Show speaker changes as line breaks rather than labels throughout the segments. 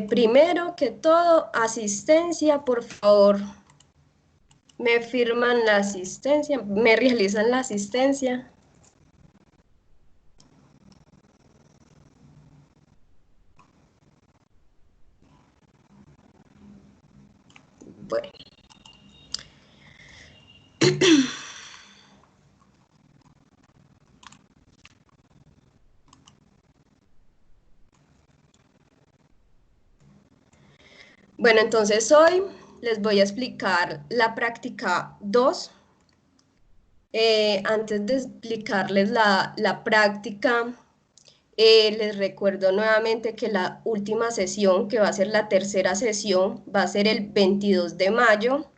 Primero que todo, asistencia, por favor. Me firman la asistencia, me realizan la asistencia. Bueno. Bueno, entonces hoy les voy a explicar la práctica 2. Antes de explicarles la práctica, les recuerdo nuevamente que la última sesión, que va a ser la tercera sesión, va a ser el 22 de mayo.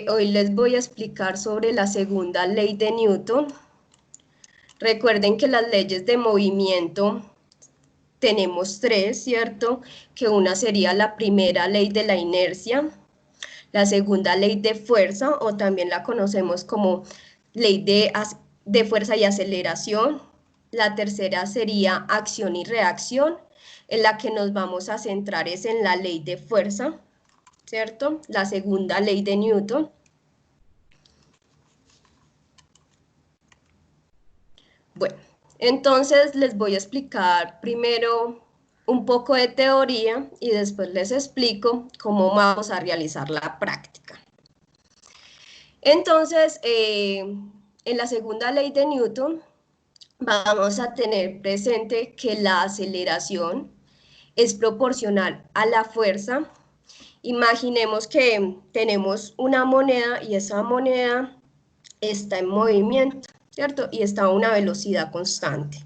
Hoy les voy a explicar sobre la segunda ley de Newton. Recuerden que las leyes de movimiento tenemos tres, ¿cierto? Que una sería la primera ley de la inercia, la segunda ley de fuerza, o también la conocemos como ley de fuerza y aceleración. La tercera sería acción y reacción. En la que nos vamos a centrar es en la ley de fuerza, ¿cierto? La segunda ley de Newton. Bueno, entonces les voy a explicar primero un poco de teoría y después les explico cómo vamos a realizar la práctica. Entonces, en la segunda ley de Newton vamos a tener presente que la aceleración es proporcional a la fuerza. Imaginemos que tenemos una moneda y esa moneda está en movimiento, ¿cierto? Y está a una velocidad constante.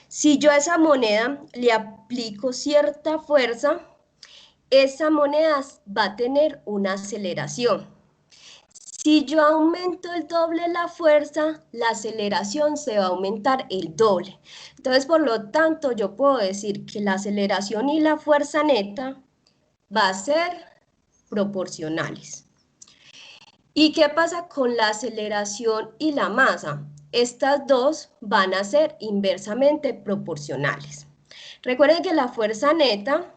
Si yo a esa moneda le aplico cierta fuerza, esa moneda va a tener una aceleración. Si yo aumento el doble la fuerza, la aceleración se va a aumentar el doble. Entonces, por lo tanto, yo puedo decir que la aceleración y la fuerza neta va a ser proporcionales. ¿Y qué pasa con la aceleración y la masa? Estas dos van a ser inversamente proporcionales. Recuerden que la fuerza neta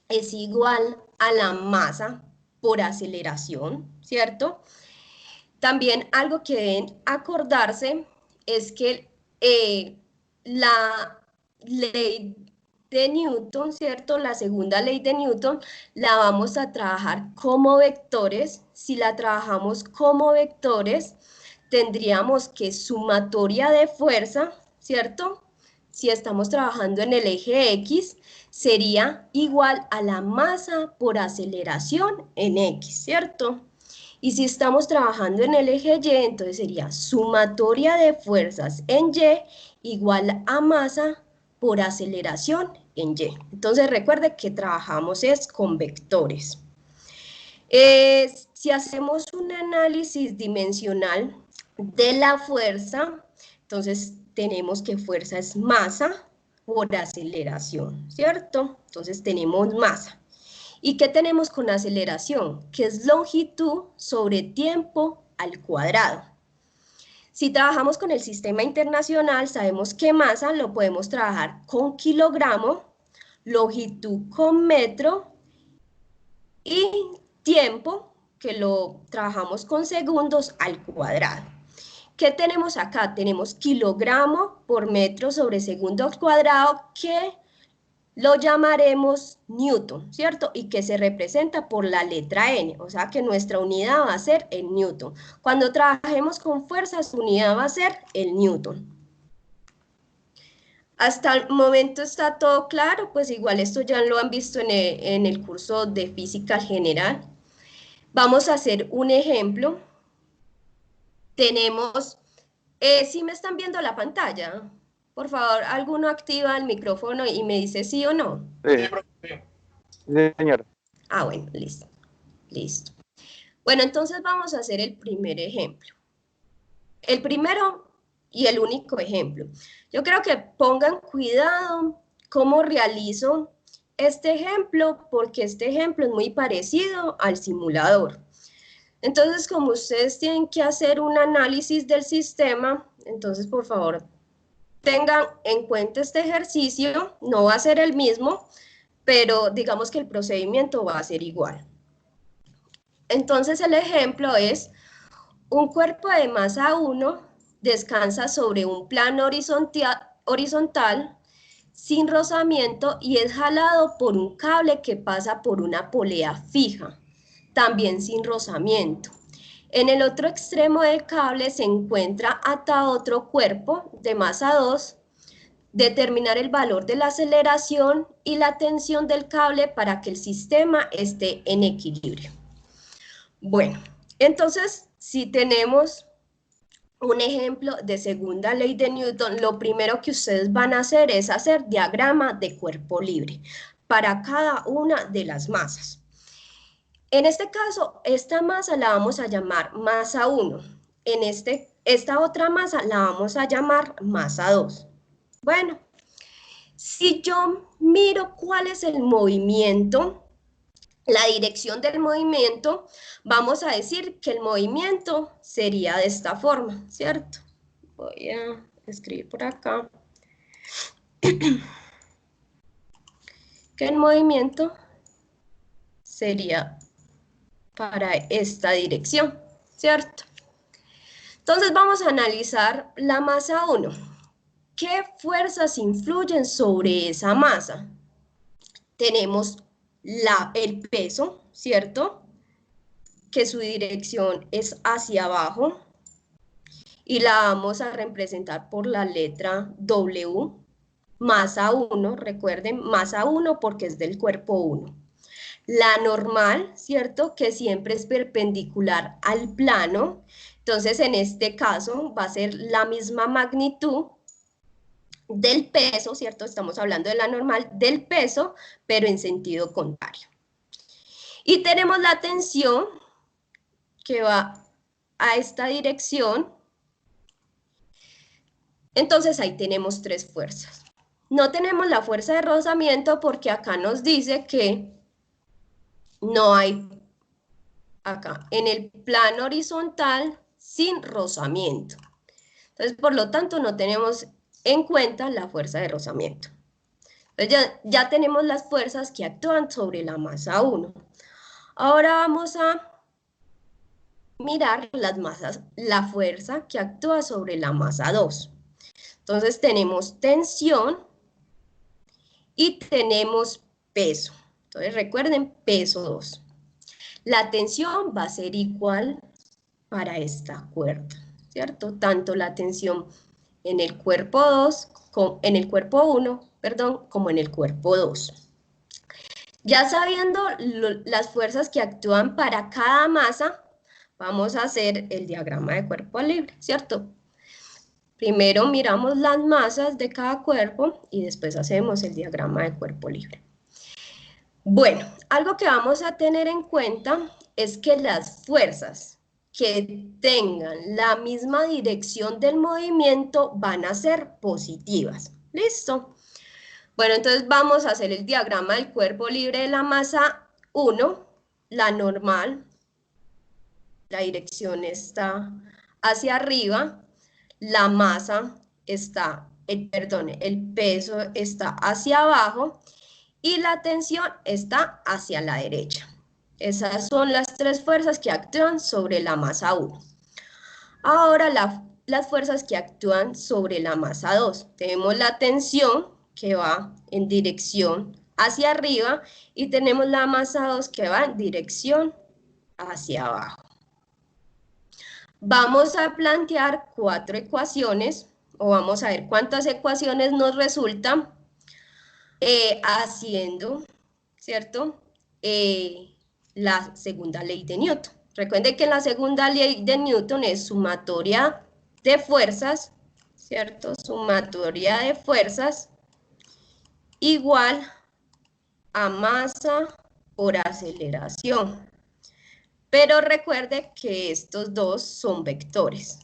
es igual a la masa por aceleración, ¿cierto? También algo que deben acordarse es que la ley de Newton, ¿cierto? La segunda ley de Newton la vamos a trabajar como vectores. Si la trabajamos como vectores, tendríamos que sumatoria de fuerza, ¿cierto? Si estamos trabajando en el eje X, sería igual a la masa por aceleración en X, ¿cierto? Y si estamos trabajando en el eje Y, entonces sería sumatoria de fuerzas en Y igual a masa por aceleración en Y. Entonces recuerde que trabajamos es con vectores. Si hacemos un análisis dimensional de la fuerza, entonces tenemos que fuerza es masa por aceleración, ¿cierto? Entonces tenemos masa. ¿Y qué tenemos con aceleración? Que es longitud sobre tiempo al cuadrado. Si trabajamos con el sistema internacional, sabemos que masa lo podemos trabajar con kilogramo, longitud con metro y tiempo, que lo trabajamos con segundos al cuadrado. ¿Qué tenemos acá? Tenemos kilogramo por metro sobre segundo al cuadrado, que lo llamaremos Newton, ¿cierto? Y que se representa por la letra N, o sea que nuestra unidad va a ser el Newton. Cuando trabajemos con fuerzas, su unidad va a ser el Newton. Hasta el momento está todo claro, pues igual esto ya lo han visto en el curso de física general. Vamos a hacer un ejemplo. Tenemos, ¿sí me están viendo la pantalla? Por favor, alguno activa el micrófono y me dice sí o no.
Sí, señor.
Ah, bueno, listo. Listo. Bueno, entonces vamos a hacer el primer ejemplo. El primero y el único ejemplo. Yo creo que pongan cuidado cómo realizo este ejemplo, porque este ejemplo es muy parecido al simulador. Entonces, como ustedes tienen que hacer un análisis del sistema, entonces, por favor, tengan en cuenta este ejercicio, no va a ser el mismo, pero digamos que el procedimiento va a ser igual. Entonces el ejemplo es, un cuerpo de masa 1 descansa sobre un plano horizontal sin rozamiento y es jalado por un cable que pasa por una polea fija, también sin rozamiento. En el otro extremo del cable se encuentra atado otro cuerpo de masa 2. Determinar el valor de la aceleración y la tensión del cable para que el sistema esté en equilibrio. Bueno, entonces, si tenemos un ejemplo de segunda ley de Newton, lo primero que ustedes van a hacer es hacer diagrama de cuerpo libre para cada una de las masas. En este caso, esta masa la vamos a llamar masa 1. Esta otra masa la vamos a llamar masa 2. Bueno, si yo miro cuál es el movimiento, la dirección del movimiento, vamos a decir que el movimiento sería de esta forma, ¿cierto? Voy a escribir por acá. Que el movimiento sería para esta dirección, ¿cierto? Entonces vamos a analizar la masa 1. ¿Qué fuerzas influyen sobre esa masa? Tenemos el peso, ¿cierto? Que su dirección es hacia abajo y la vamos a representar por la letra W, masa 1, recuerden, masa 1 porque es del cuerpo 1. La normal, ¿cierto? Que siempre es perpendicular al plano, entonces en este caso va a ser la misma magnitud del peso, ¿cierto? Estamos hablando de la normal del peso, pero en sentido contrario. Y tenemos la tensión que va a esta dirección. Entonces ahí tenemos tres fuerzas. No tenemos la fuerza de rozamiento porque acá nos dice que no hay acá en el plano horizontal sin rozamiento. Entonces, por lo tanto, no tenemos en cuenta la fuerza de rozamiento. Entonces, ya tenemos las fuerzas que actúan sobre la masa 1. Ahora vamos a mirar las masas, la fuerza que actúa sobre la masa 2. Entonces tenemos tensión y tenemos peso. Entonces recuerden, peso 2. La tensión va a ser igual para esta cuerda, ¿cierto? Tanto la tensión en el cuerpo 2, en el cuerpo 1, perdón, como en el cuerpo 2. Ya sabiendo las fuerzas que actúan para cada masa, vamos a hacer el diagrama de cuerpo libre, ¿cierto? Primero miramos las masas de cada cuerpo y después hacemos el diagrama de cuerpo libre. Bueno, algo que vamos a tener en cuenta es que las fuerzas que tengan la misma dirección del movimiento van a ser positivas. ¿Listo? Bueno, entonces vamos a hacer el diagrama del cuerpo libre de la masa 1, la normal. La dirección está hacia arriba, la masa está, el peso está hacia abajo y la tensión está hacia la derecha. Esas son las tres fuerzas que actúan sobre la masa 1. Ahora las fuerzas que actúan sobre la masa 2. Tenemos la tensión que va en dirección hacia arriba y tenemos la masa 2 que va en dirección hacia abajo. Vamos a plantear 4 ecuaciones, o vamos a ver cuántas ecuaciones nos resultan haciendo, ¿cierto? La segunda ley de Newton. Recuerden que la segunda ley de Newton es sumatoria de fuerzas, ¿cierto? Sumatoria de fuerzas igual a masa por aceleración. Pero recuerde que estos dos son vectores.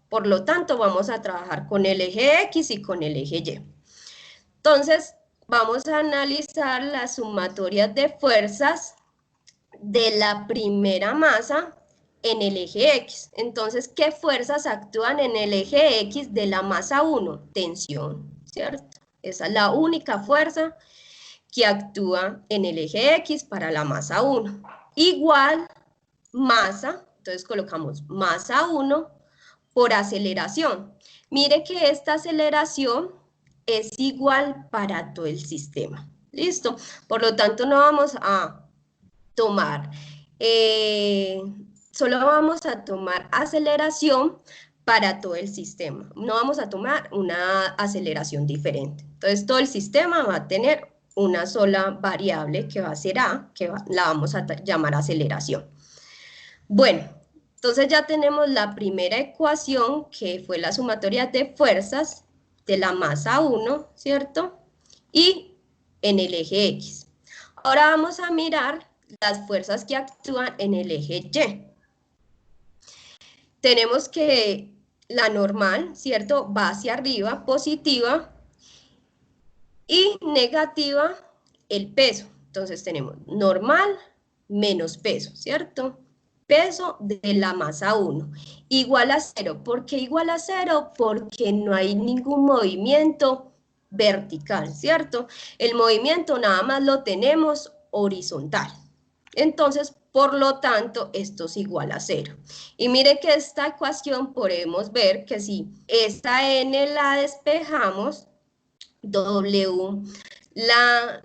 Por lo tanto, vamos a trabajar con el eje X y con el eje Y. Entonces, vamos a analizar las sumatorias de fuerzas de la primera masa en el eje X. Entonces, ¿qué fuerzas actúan en el eje X de la masa 1? Tensión, ¿cierto? Esa es la única fuerza que actúa en el eje X para la masa 1. Igual masa, entonces colocamos masa 1 por aceleración. Mire que esta aceleración es igual para todo el sistema. ¿Listo? Por lo tanto, no vamos a tomar, solo vamos a tomar aceleración para todo el sistema. No vamos a tomar una aceleración diferente. Entonces, todo el sistema va a tener una sola variable que va a ser A, que la vamos a llamar aceleración. Bueno, entonces ya tenemos la primera ecuación, que fue la sumatoria de fuerzas de la masa 1, ¿cierto? Y en el eje X. Ahora vamos a mirar las fuerzas que actúan en el eje Y. Tenemos que la normal, ¿cierto? Va hacia arriba, positiva, y negativa, el peso. Entonces tenemos normal menos peso, ¿cierto? Peso de la masa 1, igual a 0. ¿Por qué igual a 0? Porque no hay ningún movimiento vertical, ¿cierto? El movimiento nada más lo tenemos horizontal. Entonces, por lo tanto, esto es igual a 0. Y mire que esta ecuación podemos ver que si esta n la despejamos, W la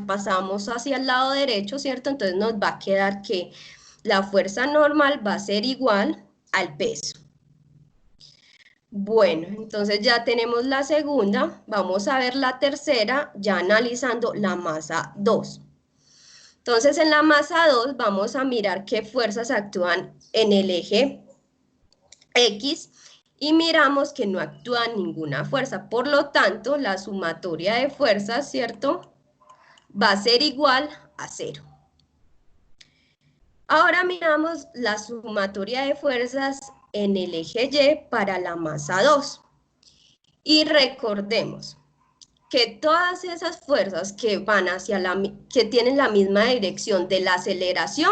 pasamos hacia el lado derecho, ¿cierto? Entonces nos va a quedar que la fuerza normal va a ser igual al peso. Bueno, entonces ya tenemos la segunda, vamos a ver la tercera, ya analizando la masa 2. Entonces en la masa 2 vamos a mirar qué fuerzas actúan en el eje X, y miramos que no actúa ninguna fuerza. Por lo tanto, la sumatoria de fuerzas, ¿cierto?, va a ser igual a 0. Ahora miramos la sumatoria de fuerzas en el eje Y para la masa 2. Y recordemos que todas esas fuerzas que van hacia que tienen la misma dirección de la aceleración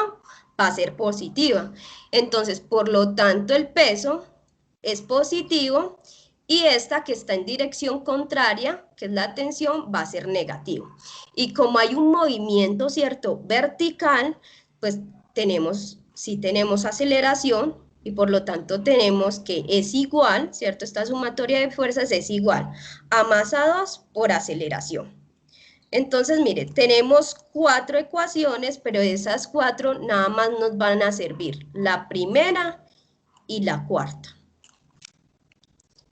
va a ser positiva. Entonces, por lo tanto, el peso es positivo, y esta que está en dirección contraria, que es la tensión, va a ser negativo. Y como hay un movimiento, ¿cierto?, vertical, pues si tenemos aceleración, y por lo tanto tenemos que es igual, ¿cierto? Esta sumatoria de fuerzas es igual a masa 2 por aceleración. Entonces, mire, tenemos 4 ecuaciones, pero esas 4 nada más nos van a servir la primera y la cuarta.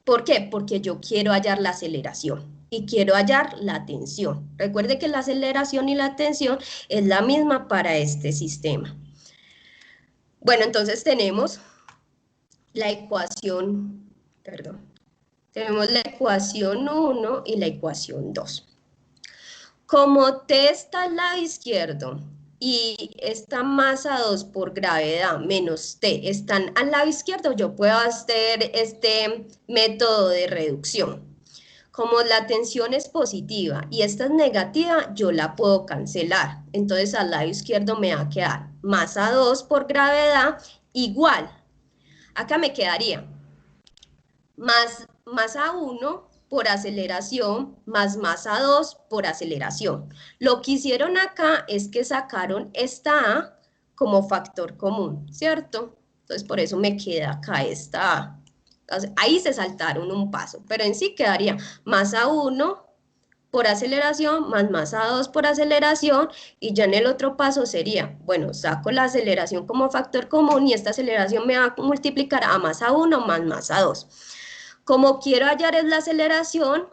¿Por qué? Porque yo quiero hallar la aceleración y quiero hallar la tensión. Recuerde que la aceleración y la tensión es la misma para este sistema. Bueno, entonces tenemos la ecuación, tenemos la ecuación 1 y la ecuación 2. Como T está al lado izquierdo y esta masa 2 por gravedad menos T están al lado izquierdo, yo puedo hacer este método de reducción. Como la tensión es positiva y esta es negativa, yo la puedo cancelar. Entonces al lado izquierdo me va a quedar masa 2 por gravedad igual. Acá me quedaría más masa 1 por aceleración más masa 2 por aceleración. Lo que hicieron acá es que sacaron esta A como factor común, ¿cierto? Entonces por eso me queda acá esta A. Entonces, ahí se saltaron un paso, pero en sí quedaría masa 1 por aceleración más masa 2 por aceleración, y ya en el otro paso sería, bueno, saco la aceleración como factor común y esta aceleración me va a multiplicar a masa 1 más masa 2. Como quiero hallar es la aceleración,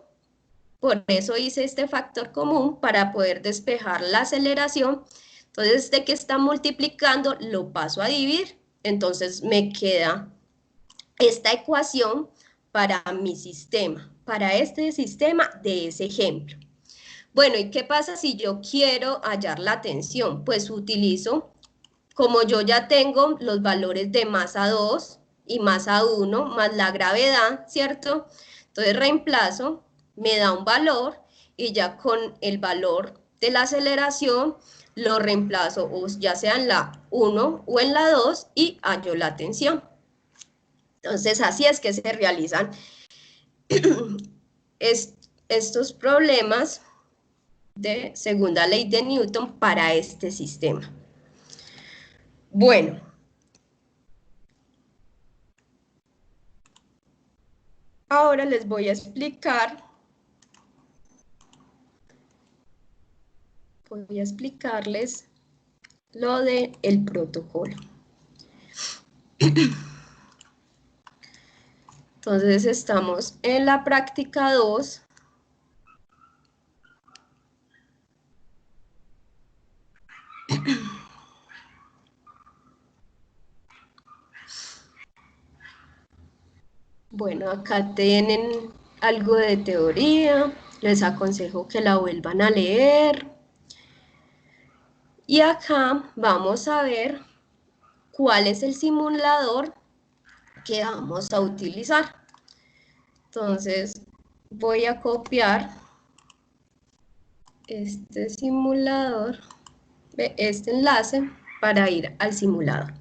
por eso hice este factor común para poder despejar la aceleración. Entonces, de que está multiplicando, lo paso a dividir. Entonces, me queda esta ecuación para mi sistema, para este sistema de ese ejemplo. Bueno, ¿y qué pasa si yo quiero hallar la tensión? Pues utilizo, como yo ya tengo los valores de masa 2 y masa 1 más la gravedad, ¿cierto? Entonces reemplazo, me da un valor, y ya con el valor de la aceleración lo reemplazo o ya sea en la 1 o en la 2 y hallo la tensión. Entonces, así es que se realizan estos problemas de segunda ley de Newton para este sistema. Bueno, ahora les voy a explicarles lo del protocolo. Entonces estamos en la práctica 2. Bueno, acá tienen algo de teoría, les aconsejo que la vuelvan a leer. Y acá vamos a ver cuál es el simulador que vamos a utilizar. Entonces, voy a copiar este simulador, este enlace, para ir al simulador.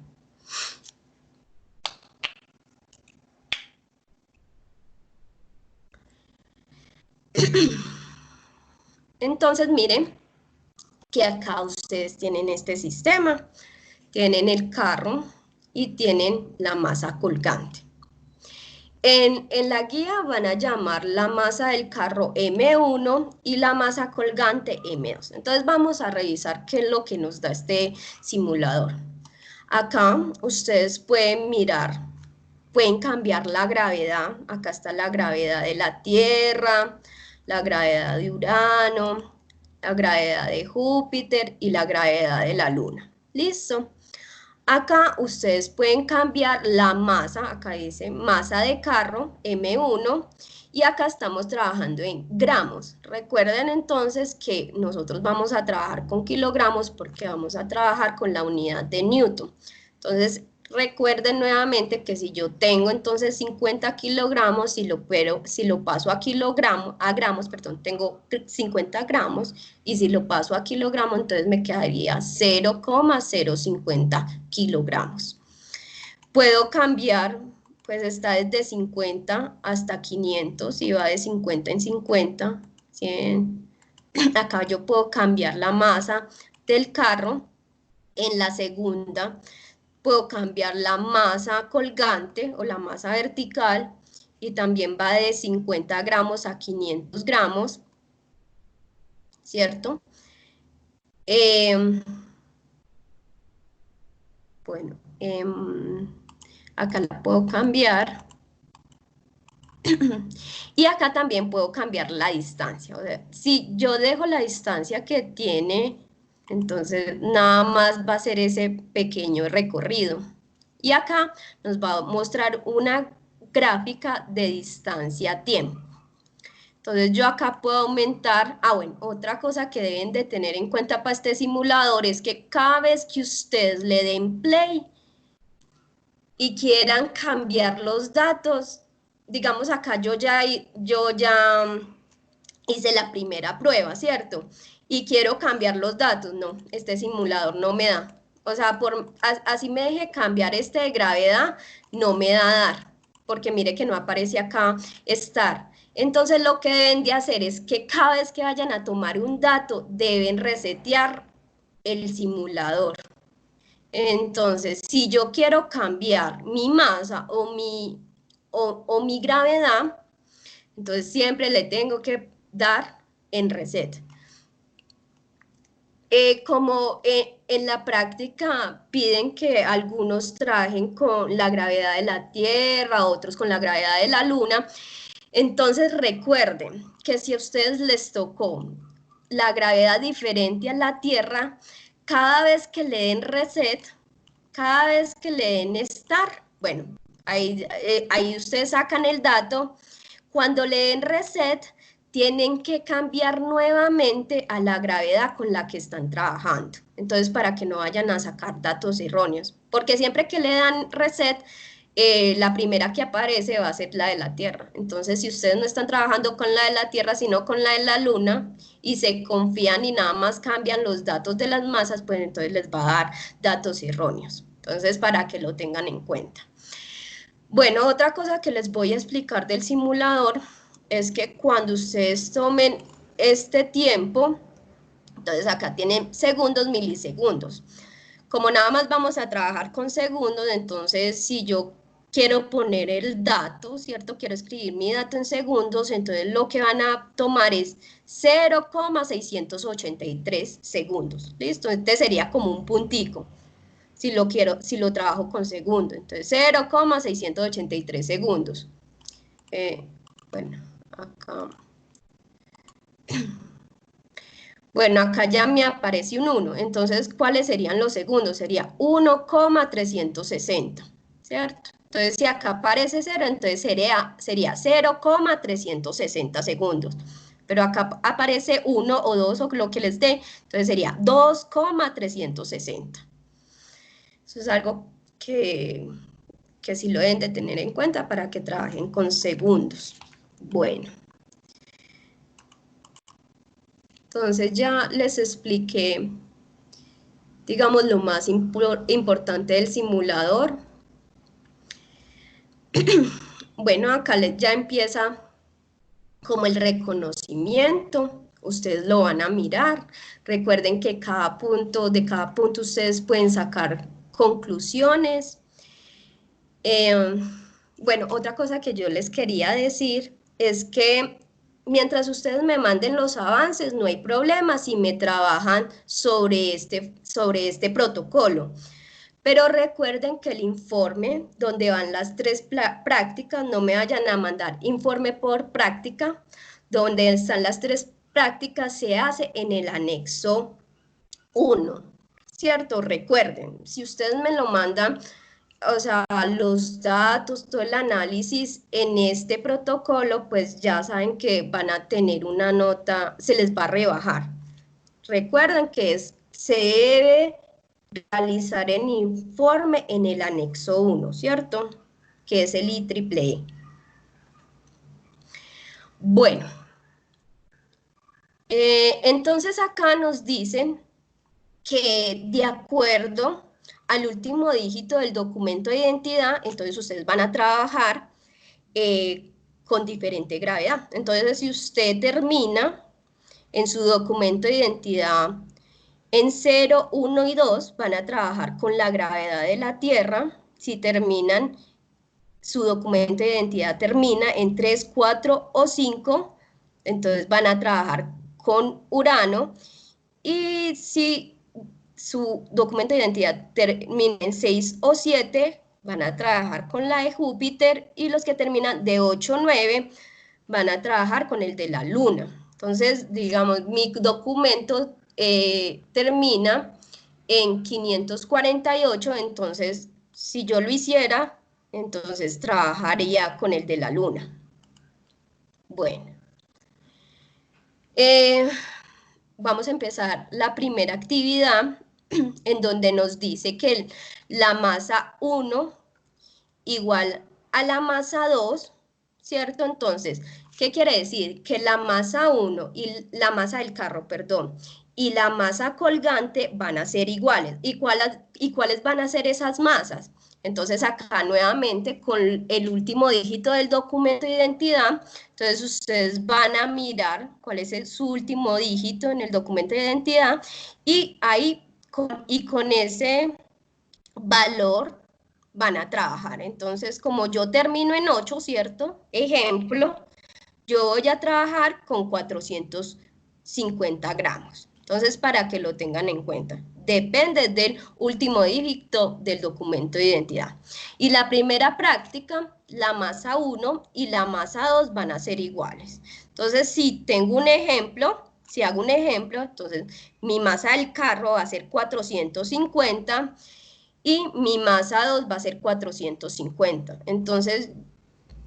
Entonces, miren que acá ustedes tienen este sistema, tienen el carro y tienen la masa colgante. En la guía van a llamar la masa del carro M1 y la masa colgante M2. Entonces vamos a revisar qué es lo que nos da este simulador. Acá ustedes pueden mirar, pueden cambiar la gravedad. Acá está la gravedad de la Tierra, la gravedad de Urano, la gravedad de Júpiter y la gravedad de la Luna. ¿Listo? Acá ustedes pueden cambiar la masa, acá dice masa de carro, M1, y acá estamos trabajando en gramos. Recuerden entonces que nosotros vamos a trabajar con kilogramos porque vamos a trabajar con la unidad de Newton. Entonces, recuerden nuevamente que si yo tengo entonces 50 kilogramos, si lo paso a gramos, tengo 50 gramos, y si lo paso a kilogramos, entonces me quedaría 0,050 kilogramos. Puedo cambiar, pues está desde 50 hasta 500, y va de 50 en 50, 100. Acá yo puedo cambiar la masa del carro. En la segunda, puedo cambiar la masa colgante o la masa vertical, y también va de 50 gramos a 500 gramos, ¿cierto? Bueno, acá la puedo cambiar. Y acá también puedo cambiar la distancia. O sea, si yo dejo la distancia que tiene, entonces nada más va a ser ese pequeño recorrido. Y acá nos va a mostrar una gráfica de distancia-tiempo. Entonces yo acá puedo aumentar, bueno, otra cosa que deben de tener en cuenta para este simulador es que cada vez que ustedes le den play y quieran cambiar los datos, digamos acá yo ya hice la primera prueba, ¿cierto? Y quiero cambiar los datos, no, este simulador no me da. O sea, así me deje cambiar este de gravedad, no me da a dar, porque mire que no aparece acá estar. Entonces lo que deben de hacer es que cada vez que vayan a tomar un dato, deben resetear el simulador. Entonces, si yo quiero cambiar mi masa o mi gravedad, entonces siempre le tengo que dar en reset. Como en la práctica piden que algunos trabajen con la gravedad de la Tierra, otros con la gravedad de la Luna, entonces recuerden que si a ustedes les tocó la gravedad diferente a la Tierra, cada vez que le den reset, cada vez que le den start, bueno, ahí ustedes sacan el dato. Cuando le den reset, tienen que cambiar nuevamente a la gravedad con la que están trabajando. Entonces, para que no vayan a sacar datos erróneos, porque siempre que le dan reset, la primera que aparece va a ser la de la Tierra. Entonces, si ustedes no están trabajando con la de la Tierra, sino con la de la Luna, y se confían y nada más cambian los datos de las masas, pues entonces les va a dar datos erróneos. Entonces, para que lo tengan en cuenta. Bueno, otra cosa que les voy a explicar del simulador es que cuando ustedes tomen este tiempo, entonces acá tienen segundos, milisegundos. Como nada más vamos a trabajar con segundos, entonces si yo quiero poner el dato, ¿cierto? Quiero escribir mi dato en segundos, entonces lo que van a tomar es 0,683 segundos, ¿listo? Este sería como un puntico, si lo trabajo con segundos, entonces 0,683 segundos. Bueno, acá... Bueno, acá ya me aparece un 1, entonces, ¿cuáles serían los segundos? Sería 1,360, ¿cierto? Entonces, si acá aparece 0, entonces sería 0,360 segundos. Pero acá aparece 1 o 2 o lo que les dé, entonces sería 2,360. Eso es algo que sí lo deben de tener en cuenta para que trabajen con segundos. Bueno. Entonces ya les expliqué, digamos, lo más importante del simulador. Bueno, acá ya empieza como el reconocimiento. Ustedes lo van a mirar. Recuerden que de cada punto ustedes pueden sacar conclusiones. Bueno, otra cosa que yo les quería decir es que mientras ustedes me manden los avances, no hay problema si me trabajan sobre este protocolo. Pero recuerden que el informe, donde van las 3 prácticas, no me vayan a mandar informe por práctica, donde están las 3 prácticas, se hace en el anexo 1, ¿cierto? Recuerden, si ustedes me lo mandan, o sea, los datos, todo el análisis en este protocolo, pues ya saben que van a tener una nota, se les va a rebajar. Recuerden que se debe realizar el informe en el anexo 1, ¿cierto? Que es el IEEE. Bueno, entonces acá nos dicen que de acuerdo al último dígito del documento de identidad, entonces ustedes van a trabajar con diferente gravedad. Entonces, si usted termina en su documento de identidad en 0, 1 y 2, van a trabajar con la gravedad de la Tierra. Si terminan, su documento de identidad termina en 3, 4 o 5, entonces van a trabajar con Urano. Y si su documento de identidad termina en 6 o 7, van a trabajar con la de Júpiter, y los que terminan de 8 o 9 van a trabajar con el de la Luna. Entonces, digamos, mi documento termina en 548, entonces, si yo lo hiciera, entonces trabajaría con el de la Luna. Bueno. Vamos a empezar la primera actividad en donde nos dice que la masa 1 igual a la masa 2, ¿cierto? Entonces, ¿qué quiere decir? Que la masa 1 y la masa del carro, perdón, y la masa colgante van a ser iguales. ¿Y cuáles van a ser esas masas? Entonces acá nuevamente con el último dígito del documento de identidad, entonces ustedes van a mirar cuál es su último dígito en el documento de identidad, y ahí con ese valor van a trabajar. Entonces, como yo termino en 8, ¿cierto? Ejemplo, yo voy a trabajar con 450 gramos. Entonces, para que lo tengan en cuenta, depende del último dígito del documento de identidad. Y la primera práctica, la masa 1 y la masa 2 van a ser iguales. Entonces, si tengo un ejemplo, si hago un ejemplo, entonces mi masa del carro va a ser 450 y mi masa 2 va a ser 450. Entonces,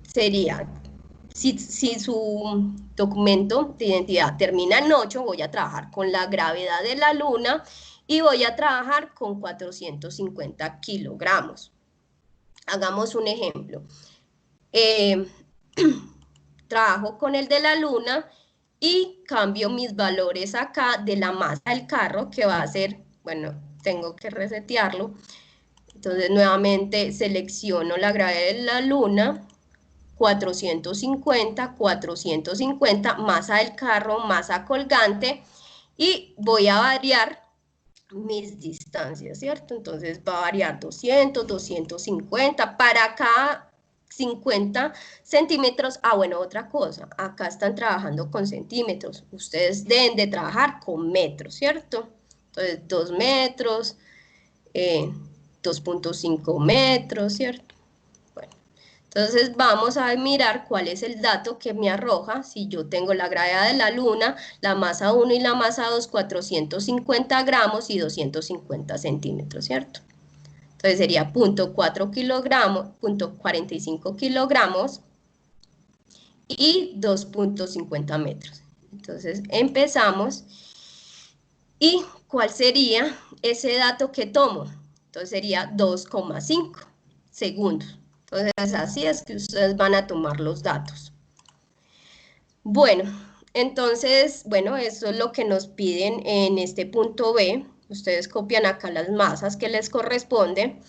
sería, si su documento de identidad termina en 8, voy a trabajar con la gravedad de la Luna y voy a trabajar con 450 kilogramos. Hagamos un ejemplo. Trabajo con el de la luna y cambio mis valores acá de la masa del carro, que va a ser, bueno, tengo que resetearlo. Entonces nuevamente selecciono la gravedad de la luna, 450, 450, masa del carro, masa colgante, y voy a variar mis distancias, ¿cierto? Entonces va a variar 200, 250, para cada 50 centímetros. Ah, bueno, otra cosa, acá están trabajando con centímetros, ustedes deben de trabajar con metros, ¿cierto? Entonces 2 metros, 2.5 metros, ¿cierto? Bueno, entonces vamos a mirar cuál es el dato que me arroja. Si yo tengo la gravedad de la luna, la masa 1 y la masa 2, 450 gramos y 250 centímetros, ¿cierto? Entonces sería 0.4 kilogramos, 0.45 kilogramos y 2.50 metros. Entonces empezamos. ¿Y cuál sería ese dato que tomo? Entonces sería 2,5 segundos. Entonces así es que ustedes van a tomar los datos. Bueno, entonces, bueno, eso es lo que nos piden en este punto B. Ustedes copian acá las masas que les corresponden.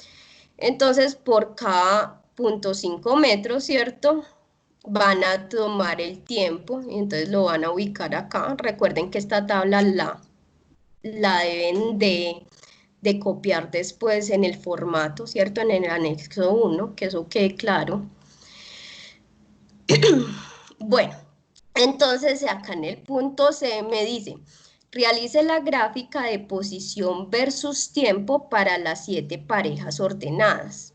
Entonces, por cada 0.5 metros, ¿cierto? Van a tomar el tiempo, y entonces lo van a ubicar acá. Recuerden que esta tabla la deben de copiar después en el formato, ¿cierto? En el anexo 1, que eso quede claro. Bueno, entonces acá en el punto C me dice, realice la gráfica de posición versus tiempo para las 7 parejas ordenadas.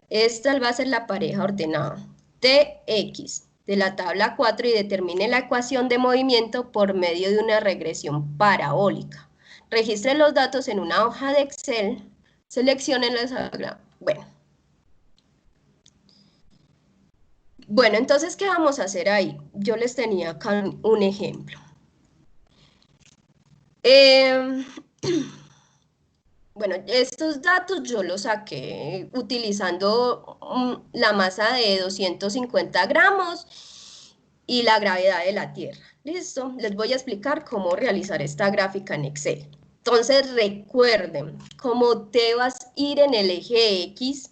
Esta va a ser la pareja ordenada. Tx de la tabla 4 y determine la ecuación de movimiento por medio de una regresión parabólica. Registre los datos en una hoja de Excel, seleccione los diagramas. Bueno, entonces, ¿qué vamos a hacer ahí? Yo les tenía acá un ejemplo. Bueno, estos datos yo los saqué utilizando la masa de 250 gramos y la gravedad de la Tierra. ¿Listo? Les voy a explicar cómo realizar esta gráfica en Excel. Entonces, recuerden, como T va a ir en el eje X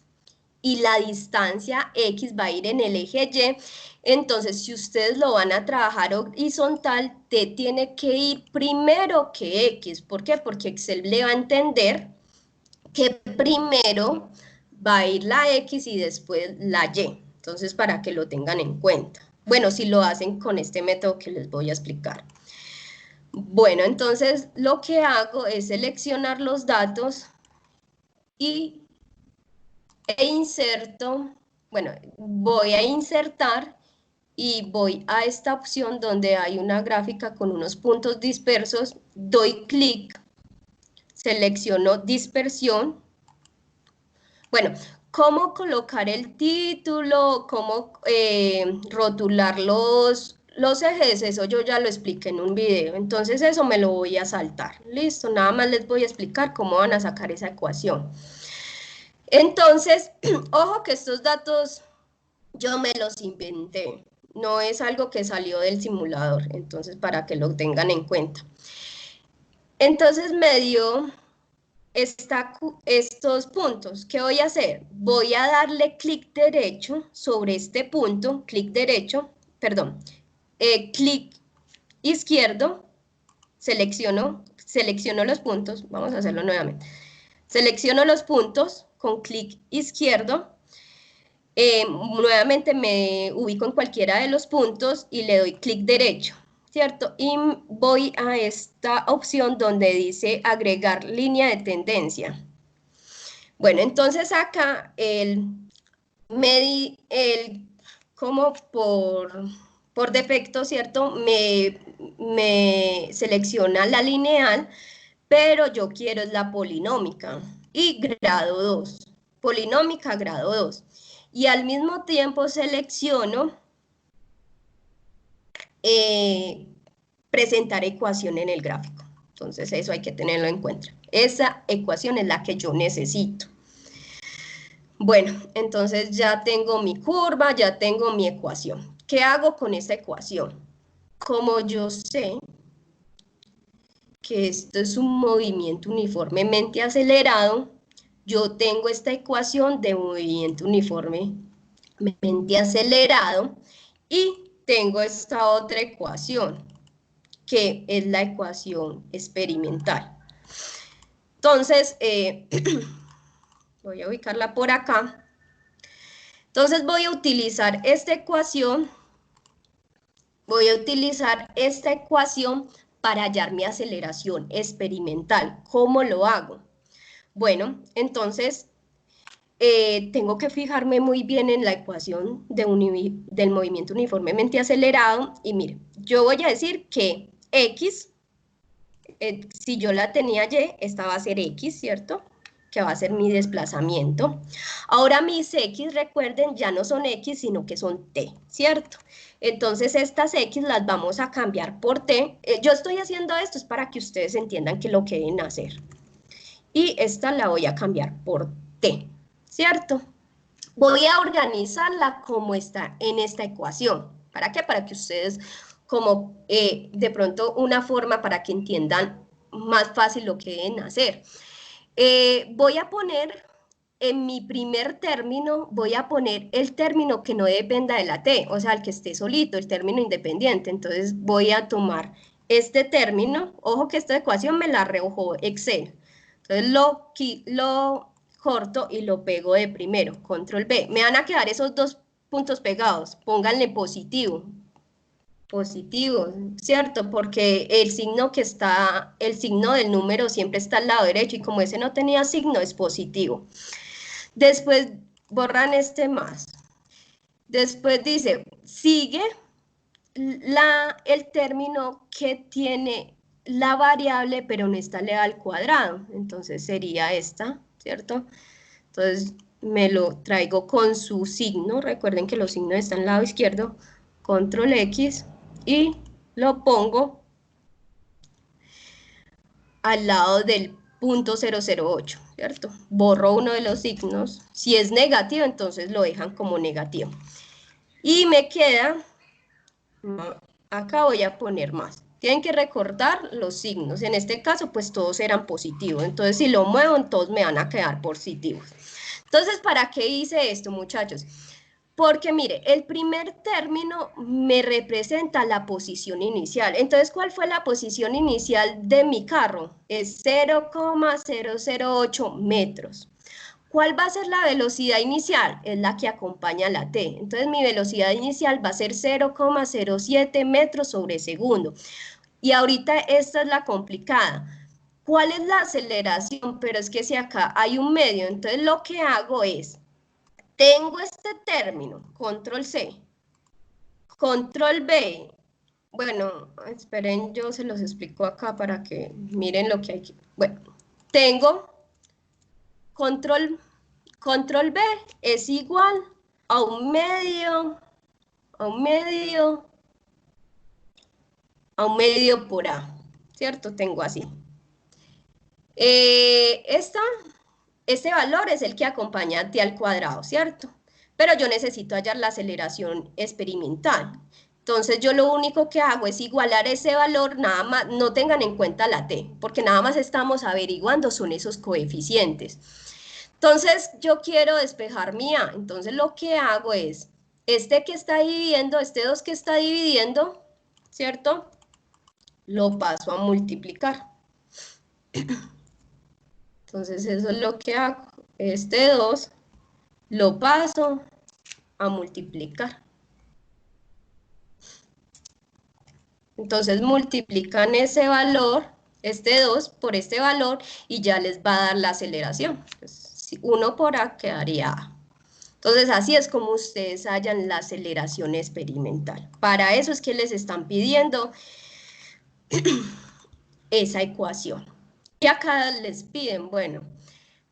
y la distancia X va a ir en el eje Y, entonces si ustedes lo van a trabajar horizontal, T tiene que ir primero que X. ¿Por qué? Porque Excel le va a entender que primero va a ir la X y después la Y. Entonces, para que lo tengan en cuenta. Bueno, si lo hacen con este método que les voy a explicar. Bueno, entonces lo que hago es seleccionar los datos e inserto, bueno, voy a insertar y voy a esta opción donde hay una gráfica con unos puntos dispersos, doy clic, selecciono dispersión. Bueno, cómo colocar el título, cómo rotular los ejes, eso yo ya lo expliqué en un video, entonces eso me lo voy a saltar. Listo, nada más les voy a explicar cómo van a sacar esa ecuación. Entonces, ojo que estos datos yo me los inventé, no es algo que salió del simulador, entonces para que lo tengan en cuenta. Entonces me dio estos puntos. ¿Qué voy a hacer? Voy a darle clic derecho sobre este punto, clic derecho, perdón, clic izquierdo, selecciono los puntos, vamos a hacerlo nuevamente. Selecciono los puntos con clic izquierdo, nuevamente me ubico en cualquiera de los puntos y le doy clic derecho, ¿cierto? Y voy a esta opción donde dice agregar línea de tendencia. Bueno, entonces acá como por defecto, ¿cierto? Me selecciona la lineal, pero yo quiero es la polinómica y grado 2, polinómica grado 2. Y al mismo tiempo selecciono presentar ecuación en el gráfico. Entonces eso hay que tenerlo en cuenta. Esa ecuación es la que yo necesito. Bueno, entonces ya tengo mi curva, ya tengo mi ecuación. ¿Qué hago con esta ecuación? Como yo sé que esto es un movimiento uniformemente acelerado, yo tengo esta ecuación de movimiento uniformemente acelerado y tengo esta otra ecuación, que es la ecuación experimental. Entonces, voy a ubicarla por acá. Entonces voy a utilizar esta ecuación, para hallar mi aceleración experimental. ¿Cómo lo hago? Bueno, entonces tengo que fijarme muy bien en la ecuación del movimiento uniformemente acelerado y mire, yo voy a decir que X, si yo la tenía Y, esta va a ser X, ¿cierto? Que va a ser mi desplazamiento. Ahora mis X, recuerden, ya no son X, sino que son T, ¿cierto? Entonces estas X las vamos a cambiar por T. Yo estoy haciendo esto es para que ustedes entiendan que lo que deben hacer. Y esta la voy a cambiar por T, ¿cierto? Voy a organizarla como está en esta ecuación. ¿Para qué? Para que ustedes, como de pronto una forma para que entiendan más fácil lo que deben hacer. Voy a poner en mi primer término, voy a poner el término que no dependa de la T, o sea, el que esté solito, el término independiente. Entonces voy a tomar este término, ojo que esta ecuación me la arrojó Excel. Entonces lo corto y lo pego de primero, control B. Me van a quedar esos dos puntos pegados, pónganle positivo, ¿cierto? Porque el signo el signo del número siempre está al lado derecho y como ese no tenía signo es positivo. Después borran este más. Después dice, sigue el término que tiene la variable pero no está elevada al cuadrado. Entonces sería esta, ¿cierto? Entonces me lo traigo con su signo. Recuerden que los signos están al lado izquierdo. Control X y lo pongo al lado del punto 008, ¿cierto? Borro uno de los signos. Si es negativo, entonces lo dejan como negativo. Y me queda, acá voy a poner más. Tienen que recordar los signos. En este caso, pues todos eran positivos. Entonces, si lo muevo, todos me van a quedar positivos. Entonces, ¿para qué hice esto, muchachos? Porque mire, el primer término me representa la posición inicial. Entonces, ¿cuál fue la posición inicial de mi carro? Es 0,008 metros. ¿Cuál va a ser la velocidad inicial? Es la que acompaña a la t. Entonces, mi velocidad inicial va a ser 0,07 metros sobre segundo. Y ahorita esta es la complicada. ¿Cuál es la aceleración? Pero es que si acá hay un medio, entonces lo que hago es, tengo este término, control C, control B. Bueno, esperen, yo se los explico acá para que miren lo que hay aquí. Bueno, tengo control B es igual a un medio, a un medio, a un medio por A, ¿cierto? Tengo así. Este valor es el que acompaña a t al cuadrado, ¿cierto? Pero yo necesito hallar la aceleración experimental. Entonces yo lo único que hago es igualar ese valor, nada más, no tengan en cuenta la t, porque nada más estamos averiguando son esos coeficientes. Entonces yo quiero despejar mi a, entonces lo que hago es, este que está dividiendo, este 2 que está dividiendo, ¿cierto? Lo paso a multiplicar. Entonces eso es lo que hago, este 2 lo paso a multiplicar. Entonces multiplican ese valor, este 2 por este valor y ya les va a dar la aceleración. Pues, 1 por A quedaría A. Entonces así es como ustedes hallan la aceleración experimental. Para eso es que les están pidiendo esa ecuación. Y acá les piden, bueno,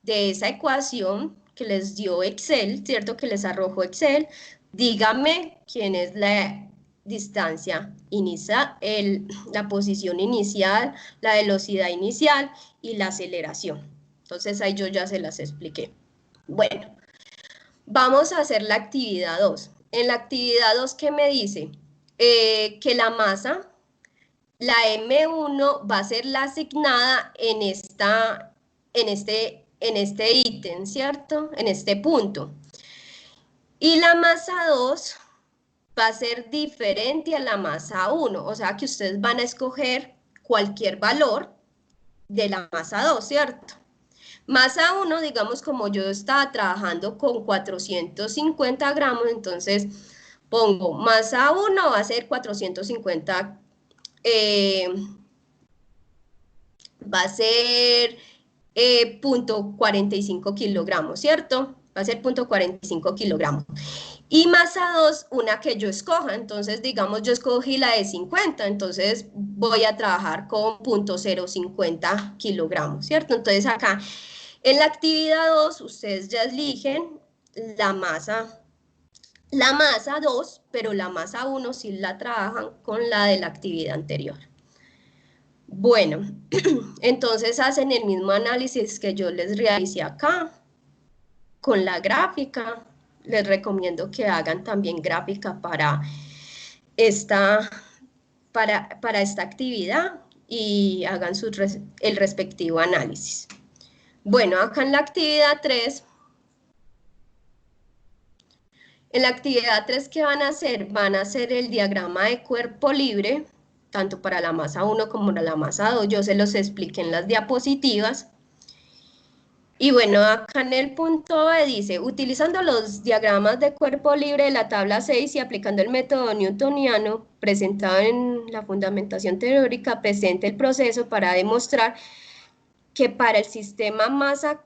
de esa ecuación que les dio Excel, ¿cierto? Que les arrojó Excel, dígame quién es la distancia inicial, la posición inicial, la velocidad inicial y la aceleración. Entonces ahí yo ya se las expliqué. Bueno, Vamos a hacer la actividad 2. En la actividad 2, ¿qué me dice? Que la masa, la M1, va a ser la asignada en este ítem, ¿cierto? En este punto. Y la masa 2 va a ser diferente a la masa 1, o sea que ustedes van a escoger cualquier valor de la masa 2, ¿cierto? Masa 1, digamos, como yo estaba trabajando con 450 gramos, entonces pongo masa 1 va a ser 450, va a ser 0,45 kilogramos, ¿cierto? Va a ser 0,45 kilogramos. Y masa 2, una que yo escoja, entonces digamos yo escogí la de 50, entonces voy a trabajar con 0,050 kilogramos, ¿cierto? Entonces acá en la actividad 2 ustedes ya eligen la masa 2, pero la masa 1 sí la trabajan con la de la actividad anterior. Bueno, entonces hacen el mismo análisis que yo les realicé acá con la gráfica. Les recomiendo que hagan también gráfica para esta, para esta actividad y hagan el respectivo análisis. Bueno, acá en la actividad 3, ¿qué van a hacer? Van a hacer el diagrama de cuerpo libre, tanto para la masa 1 como para la masa 2. Yo se los expliqué en las diapositivas. Y bueno, acá en el punto B dice, utilizando los diagramas de cuerpo libre de la tabla 6 y aplicando el método newtoniano presentado en la fundamentación teórica, presenta el proceso para demostrar que para el sistema masa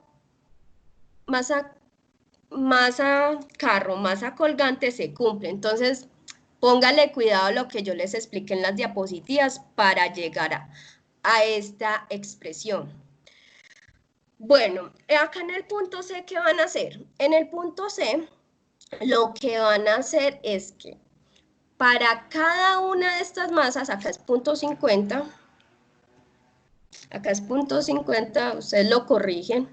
colgante se cumple. Entonces, póngale cuidado a lo que yo les expliqué en las diapositivas para llegar a esta expresión. Bueno, acá en el punto C, ¿qué van a hacer? En el punto C, lo que van a hacer es que para cada una de estas masas, acá es 0,50, acá es 0,50, ustedes lo corrigen,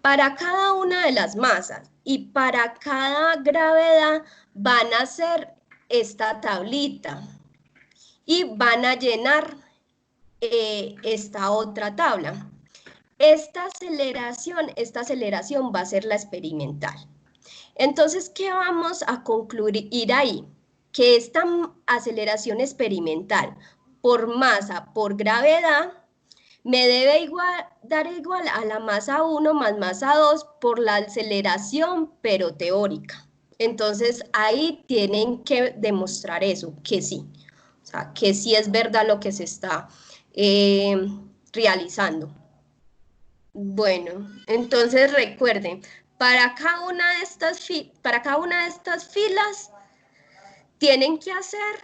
para cada una de las masas y para cada gravedad van a hacer esta tablita y van a llenar esta otra tabla. Esta aceleración va a ser la experimental. Entonces, ¿qué vamos a concluir ahí? Que esta aceleración experimental por masa, por gravedad, me debe dar igual a la masa 1 más masa 2 por la aceleración, pero teórica. Entonces, ahí tienen que demostrar eso, que sí. O sea, que sí es verdad lo que se está realizando. Bueno, entonces recuerden, para cada una de estas filas tienen que hacer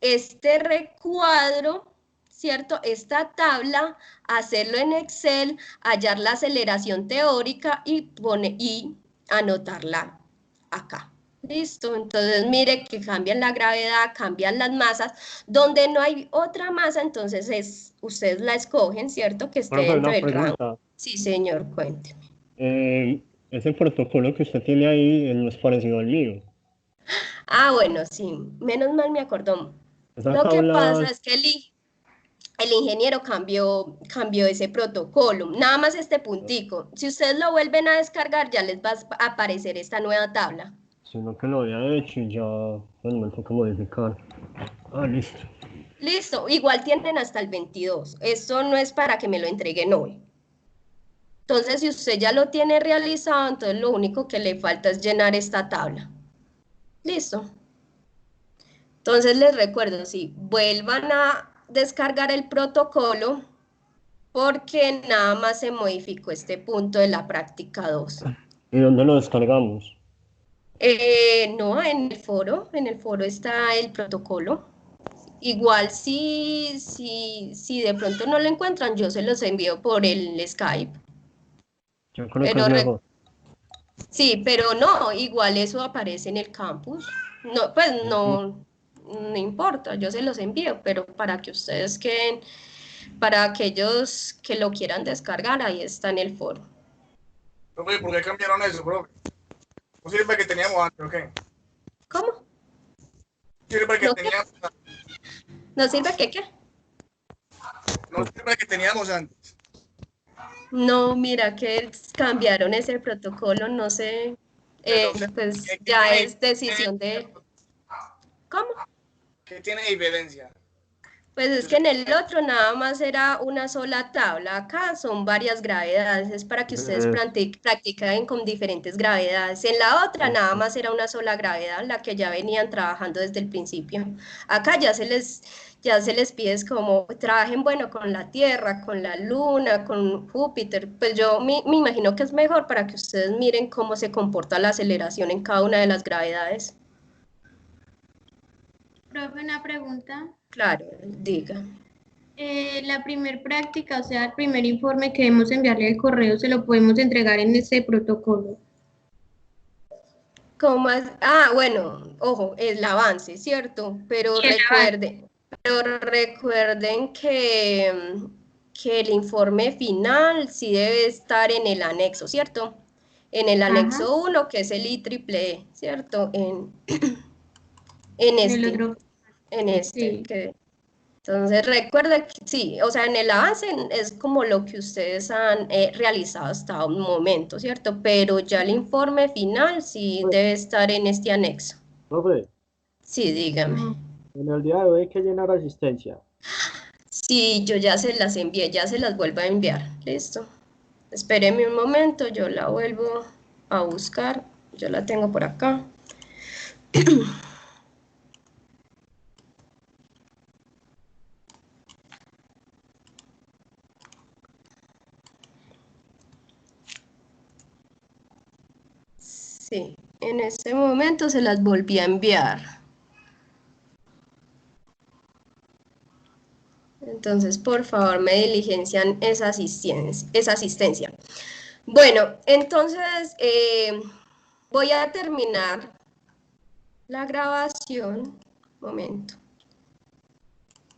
este recuadro, ¿cierto? Esta tabla, hacerlo en Excel, hallar la aceleración teórica y anotarla acá. Listo, entonces mire que cambian la gravedad, cambian las masas. Donde no hay otra masa, entonces ustedes la escogen, ¿cierto? Que esté
Profe,
dentro
una
del rango.
pregunta.
Sí, señor, cuénteme.
Ese protocolo que usted tiene ahí no es parecido al mío.
Ah, bueno, sí, menos mal me acordó.
Esas
Lo que pasa
tablas,
es que el ingeniero cambió ese protocolo, nada más este puntico. Si ustedes lo vuelven a descargar, ya les va a aparecer esta nueva tabla.
sino que lo había hecho y ya pues, me toca modificar. Ah, listo.
Listo, igual tienen hasta el 22. Esto no es para que me lo entreguen hoy. Entonces, si usted ya lo tiene realizado, entonces lo único que le falta es llenar esta tabla. Listo. Entonces, les recuerdo, sí, vuelvan a descargar el protocolo porque nada más se modificó este punto de la práctica 2.
¿Y dónde lo descargamos?
No, en el foro está el protocolo. Igual si de pronto no lo encuentran, yo se los envío por el Skype.
Yo creo que es
Pero
mejor.
sí, pero no, igual eso aparece en el campus. No, pues
Ujú.
no importa, yo se los envío, pero para que ustedes queden, para aquellos que lo quieran descargar, ahí está en el foro.
Profe, ¿por qué cambiaron eso, profe? No sirve el que teníamos antes, ¿ok?
¿Cómo?
Sirve el que
¿No
teníamos
qué? ¿No sirve qué?
No sirve el que teníamos antes.
No, mira que cambiaron ese protocolo, no sé,
Pero, o sea,
pues
¿qué
ya
tiene
es decisión de... ¿Cómo?
¿Qué tiene diferencia?
Pues es
Yo
que
sé
en el
que
otro nada más era una sola tabla, acá son varias gravedades, es para que ustedes practiquen con diferentes gravedades. En la otra nada más era una sola gravedad, la que ya venían trabajando desde el principio. Acá ya se les pide es como trabajen, bueno, con la Tierra, con la Luna, con Júpiter. Pues yo me imagino que es mejor para que ustedes miren cómo se comporta la aceleración en cada una de las gravedades.
Profe, una pregunta.
Claro, diga.
La primer práctica, o sea, el primer informe que debemos enviarle al correo, se lo podemos entregar en este protocolo.
Bueno, ojo, el avance, ¿cierto? Pero recuerden que el informe final sí debe estar en el anexo, ¿cierto? En el
Ajá,
anexo 1, que es el IEEE, ¿cierto? En
en el
este,
otro,
en este,
sí.
entonces recuerda que sí, o sea, en el avance es como lo que ustedes han realizado hasta un momento, ¿cierto? Pero ya el informe final sí debe estar en este anexo.
Profe,
Sí, dígame.
Ah,
en el día de hoy hay que llenar asistencia.
Sí, yo ya se las envié, ya se las vuelvo a enviar. Listo. Espéreme un momento, yo la vuelvo a buscar. Yo la tengo por acá. Sí, en este momento se las volví a enviar. Entonces, por favor, me diligencian esa asistencia. Bueno, entonces voy a terminar la grabación. Momento.